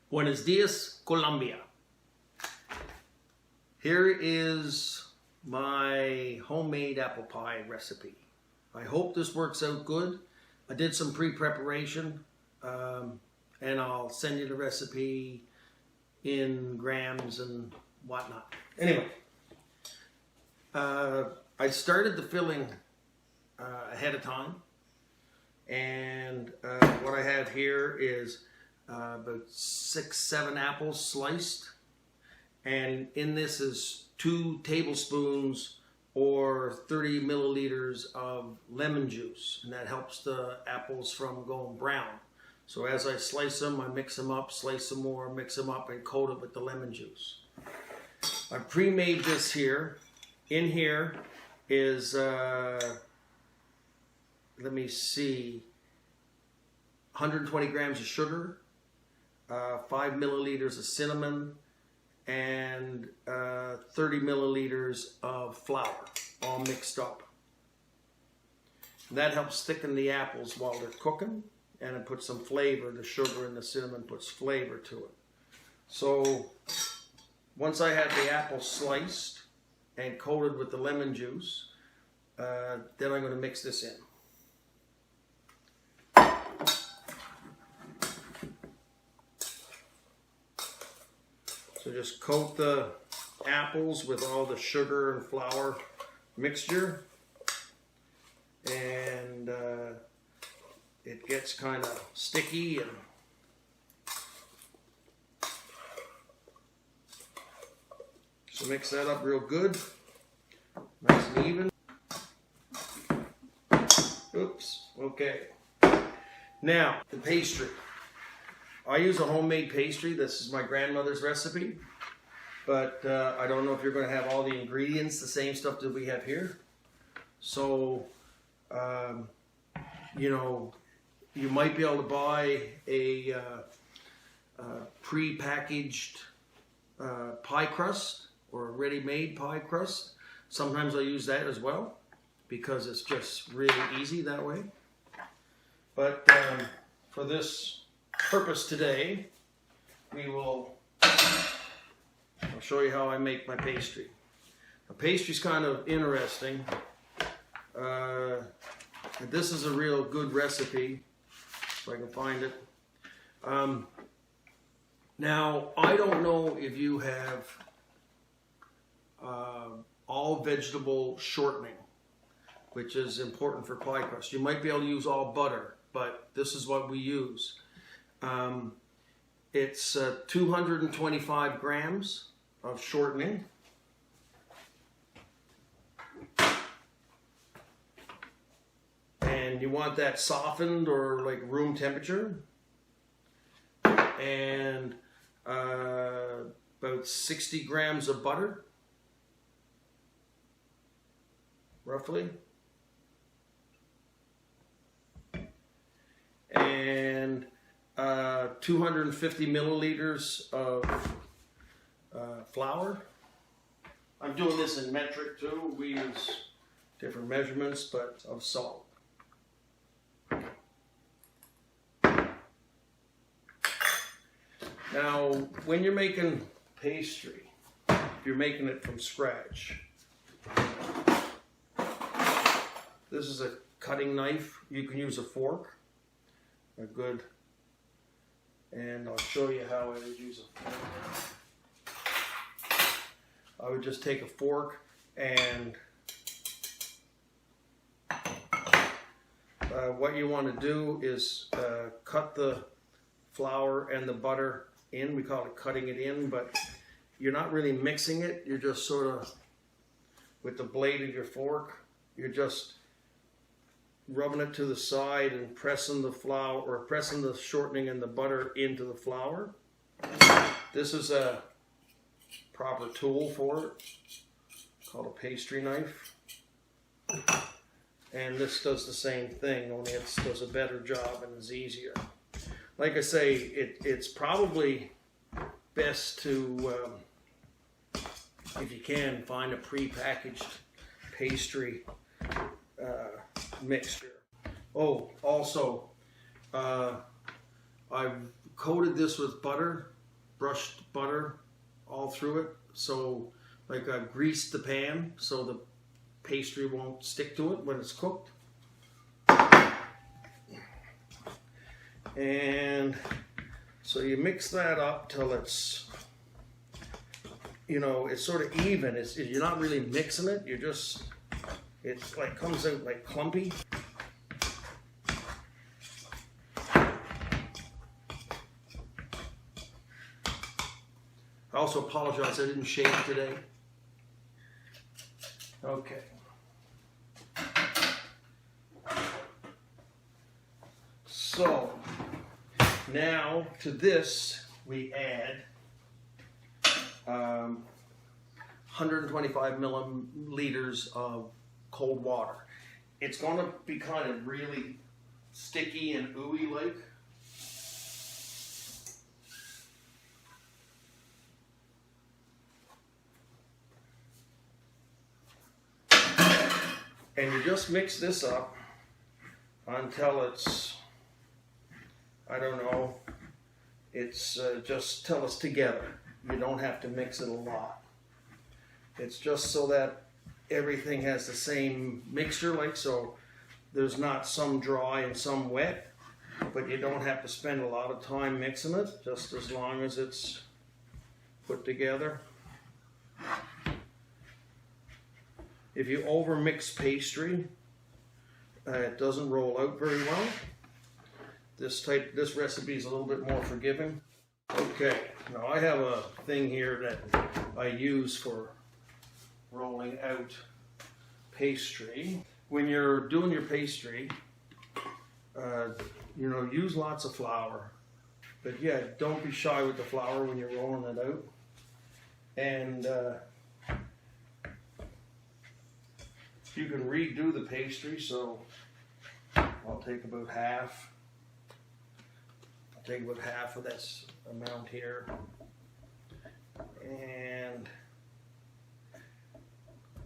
Buenos dias, Colombia. Here is my homemade apple pie recipe. I hope this works out good. I did some pre-preparation and I'll send you the recipe in grams and whatnot. Anyway, I started the filling ahead of time, and what I have here is about 6-7 apples sliced, and in this is 2 tablespoons or 30 milliliters of lemon juice, and that helps the apples from going brown. So as I slice them, I mix them up, slice some more, mix them up, and coat it with the lemon juice. I pre-made this here. In here is, let me see, 120 grams of sugar, 5 milliliters of cinnamon, and 30 milliliters of flour, all mixed up. That helps thicken the apples while they're cooking, and it puts some flavor. The sugar and the cinnamon puts flavor to it. So once I have the apples sliced and coated with the lemon juice, then I'm going to mix this in. So just coat the apples with all the sugar and flour mixture, and it gets kind of sticky, and so mix that up real good, nice and even. Oops, okay. Now, the pastry. I use a homemade pastry. This is my grandmother's recipe, but I don't know if you're going to have all the ingredients, the same stuff that we have here. So, you know, you might be able to buy a pre-packaged pie crust or a ready-made pie crust. Sometimes I use that as well because it's just really easy that way. But for this purpose today, I'll show you how I make my pastry. The pastry's kind of interesting. This is a real good recipe, if I can find it. Now, I don't know if you have all vegetable shortening, which is important for pie crust. You might be able to use all butter, but this is what we use. It's 225 grams of shortening. And you want that softened or like room temperature. And about 60 grams of butter, roughly. And 250 milliliters of flour. I'm doing this in metric too. We use different measurements, but of salt. Now, when you're making pastry, if you're making it from scratch, this is a cutting knife. You can use a fork, and I'll show you how I would use a fork. I would just take a fork and what you want to do is cut the flour and the butter in. We call it cutting it in, but you're not really mixing it. You're just sort of, with the blade of your fork, you're just rubbing it to the side and pressing the flour, or pressing the shortening and the butter into the flour. This is a proper tool for it, called a pastry knife. And this does the same thing, only it does a better job and is easier. Like I say, it's probably best to, if you can, find a pre-packaged pastry mixture. Oh, also, I've coated this with butter brushed butter all through it. So like I've greased the pan so the pastry won't stick to it when it's cooked. And so you mix that up till it's, you know, it's sort of even. You're not really mixing it. You're just, it's like comes out like clumpy. I also apologize I didn't shave today. Okay. So now to this we add 125 milliliters of cold water. It's going to be kind of really sticky and ooey like. And you just mix this up until it's, I don't know, it's just till it's together. You don't have to mix it a lot. It's just so that everything has the same mixture, like so there's not some dry and some wet, but you don't have to spend a lot of time mixing it, just as long as it's put together. If you overmix pastry, it doesn't roll out very well. This recipe is a little bit more forgiving. Okay, now I have a thing here that I use for rolling out pastry. When you're doing your pastry, you know, use lots of flour. But yeah, don't be shy with the flour when you're rolling it out. And you can redo the pastry, so I'll take about half. I'll take about half of this amount here. And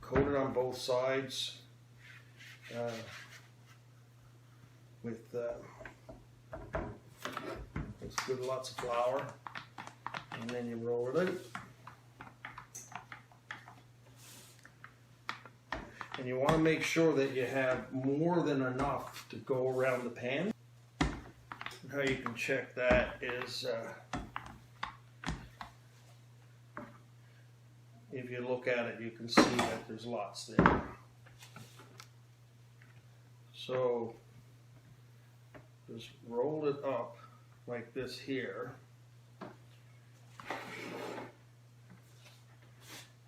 coat it on both sides with lots of flour. And then you roll it out. And you want to make sure that you have more than enough to go around the pan. And how you can check that is if you look at it, you can see that there's lots there. So just roll it up like this here.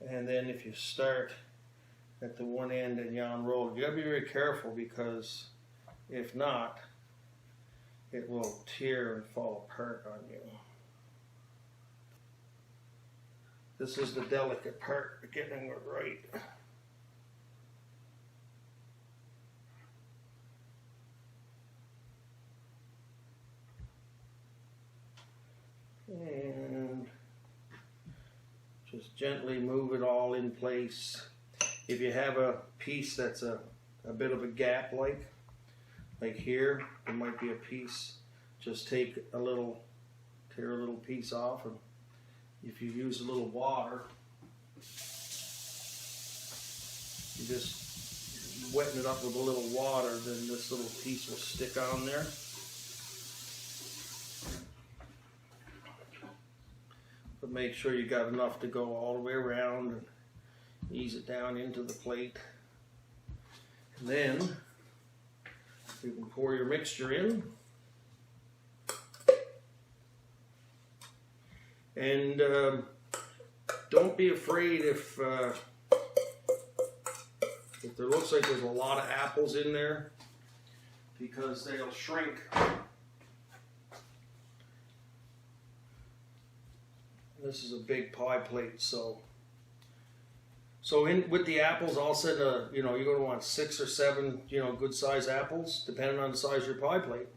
And then if you start at the one end and you unroll, you gotta be very careful, because if not, it will tear and fall apart on you. This is the delicate part, getting it right. And just gently move it all in place. If you have a piece that's a bit of a gap, like here, there might be a piece, just take a little, tear a little piece off, and if you use a little water, you just wetting it up with a little water, then this little piece will stick on there. But make sure you got enough to go all the way around and ease it down into the plate. And then you can pour your mixture in. And don't be afraid if there looks like there's a lot of apples in there, because they'll shrink. This is a big pie plate, so in with the apples, I'll set you're going to want 6 or 7, good size apples, depending on the size of your pie plate,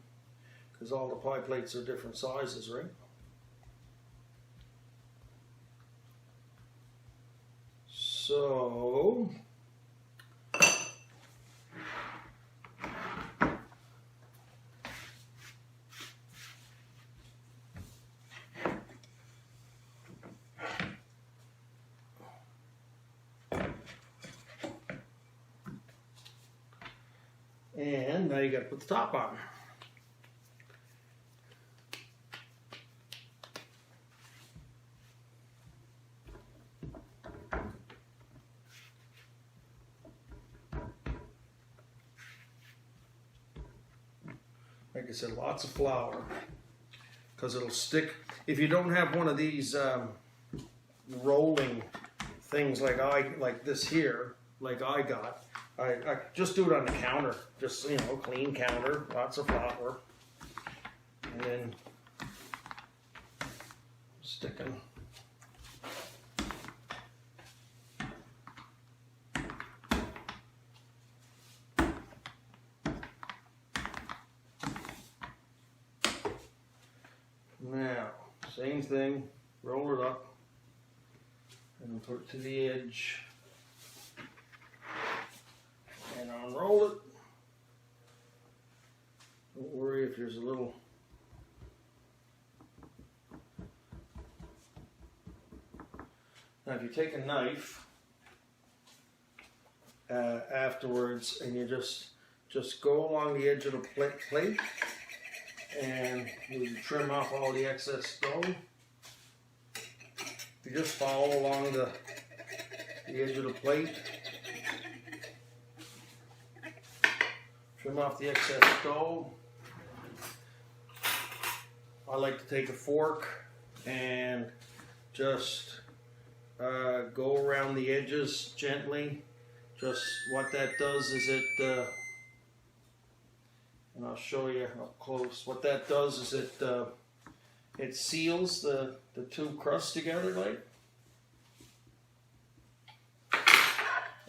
because all the pie plates are different sizes, right? So Now you got to put the top on. Like I said, lots of flour, because it'll stick. If you don't have one of these rolling things like this here, like I got, I just do it on the counter. Just, you know, clean counter, lots of flour, and then sticking. Now, same thing, roll it up and put it to the edge and unroll it. Don't worry if there's a little now if you take a knife afterwards and you just go along the edge of the plate and you trim off all the excess dough. You just follow along the edge of the plate. Trim off the excess dough. I like to take a fork and just go around the edges gently. Just what that does is and I'll show you up close. What that does is it seals the two crusts together, like.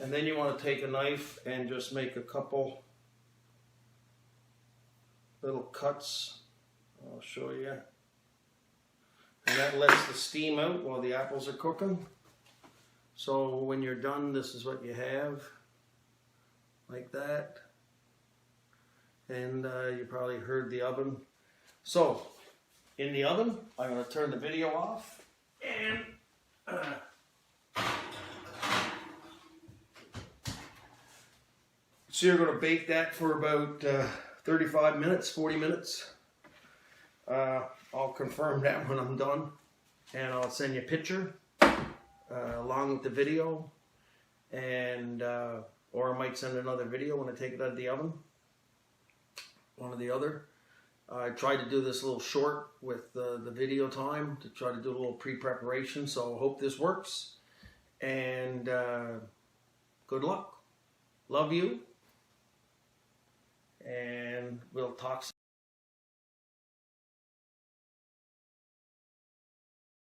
And then you want to take a knife and just make a couple little cuts. I'll show you. And that lets the steam out while the apples are cooking. So when you're done, this is what you have, like that. And you probably heard the oven. So, in the oven, I'm going to turn the video off. And so you're going to bake that for about 35 minutes, 40 minutes. I'll confirm that when I'm done. And I'll send you a picture along with the video. And or I might send another video when I take it out of the oven. One or the other. I tried to do this a little short with the video time to try to do a little pre-preparation, so I hope this works. And good luck. Love you. And we'll talk soon.